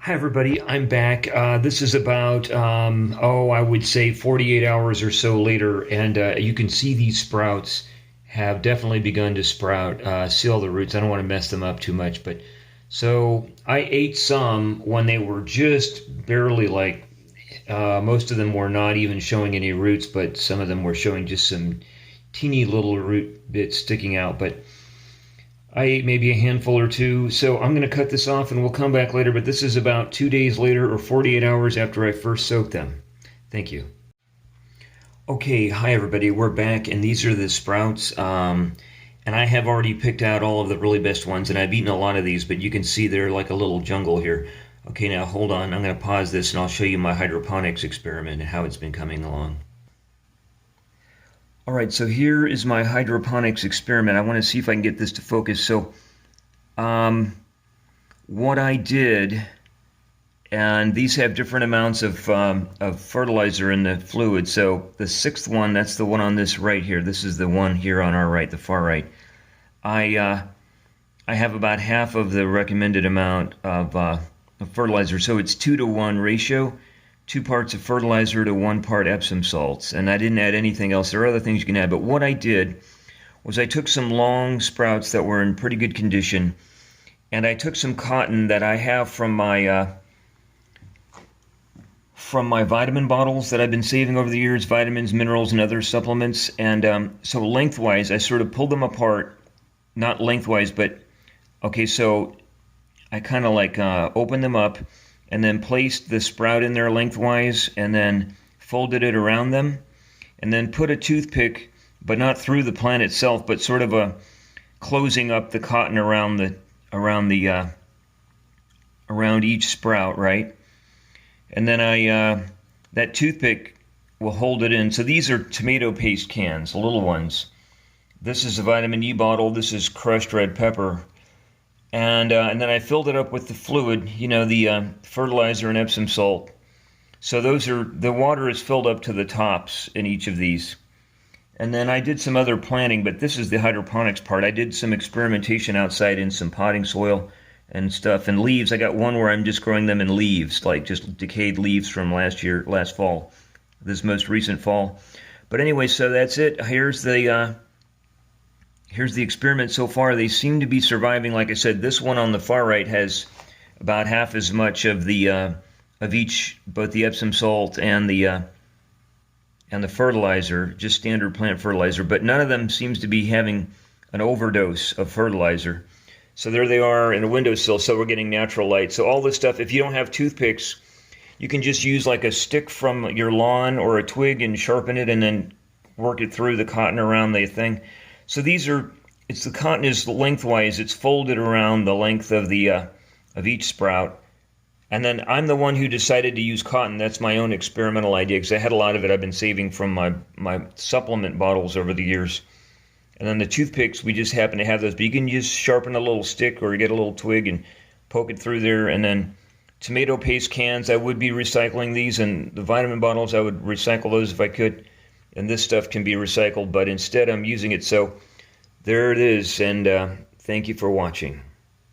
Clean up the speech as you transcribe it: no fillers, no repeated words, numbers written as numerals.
Hi, everybody. I'm back. This is about, I would say 48 hours or so later, and you can see these sprouts have definitely begun to sprout, seal the roots. I don't want to mess them up too much, but so I ate some when they were just barely most of them were not even showing any roots, but some of them were showing just some teeny little root bits sticking out. But I ate maybe a handful or two, so I'm going to cut this off and we'll come back later. But this is about 2 days later or 48 hours after I first soaked them. Thank you. Okay, hi everybody. We're back, and these are the sprouts. And I have already picked out all of the really best ones, and I've eaten a lot of these, but you can see they're like a little jungle here. Okay, now hold on. I'm going to pause this and I'll show you my hydroponics experiment and how it's been coming along. All right, so here is my hydroponics experiment. I want to see if I can get this to focus. So what I did, and these have different amounts of fertilizer in the fluid. So the sixth one, that's the one on this right here. This is the one here on our right, the far right. I have about half of the recommended amount of fertilizer. So it's 2-to-1 ratio. 2 parts of fertilizer to 1 part Epsom salts, and I didn't add anything else. There are other things you can add, but what I did was I took some long sprouts that were in pretty good condition, and I took some cotton that I have from my vitamin bottles that I've been saving over the years, vitamins, minerals, and other supplements, and so lengthwise, I sort of pulled them apart, not lengthwise, but, okay, so I kind of opened them up, and then placed the sprout in there lengthwise, and then folded it around them, and then put a toothpick, but not through the plant itself, but sort of a closing up the cotton around each sprout, right? And then that toothpick will hold it in. So these are tomato paste cans, little ones. This is a vitamin E bottle. This is crushed red pepper. And then I filled it up with the fluid, the fertilizer and Epsom salt. So the water is filled up to the tops in each of these. And then I did some other planting, but this is the hydroponics part. I did some experimentation outside in some potting soil and stuff, and leaves. I got one where I'm just growing them in leaves, like just decayed leaves from last fall, this most recent fall. But anyway, so that's it. Here's the experiment so far. They seem to be surviving. Like I said, this one on the far right has about half as much of both the Epsom salt and the fertilizer, just standard plant fertilizer, but none of them seems to be having an overdose of fertilizer. So there they are in a windowsill, so we're getting natural light. So all this stuff, if you don't have toothpicks, you can just use like a stick from your lawn or a twig and sharpen it and then work it through the cotton around the thing. So the cotton is lengthwise. It's folded around the length of each sprout. And then I'm the one who decided to use cotton. That's my own experimental idea because I had a lot of it I've been saving from my supplement bottles over the years. And then the toothpicks, we just happen to have those. But you can just sharpen a little stick or get a little twig and poke it through there. And then tomato paste cans, I would be recycling these. And the vitamin bottles, I would recycle those if I could. And this stuff can be recycled, but instead I'm using it. So there it is, and thank you for watching.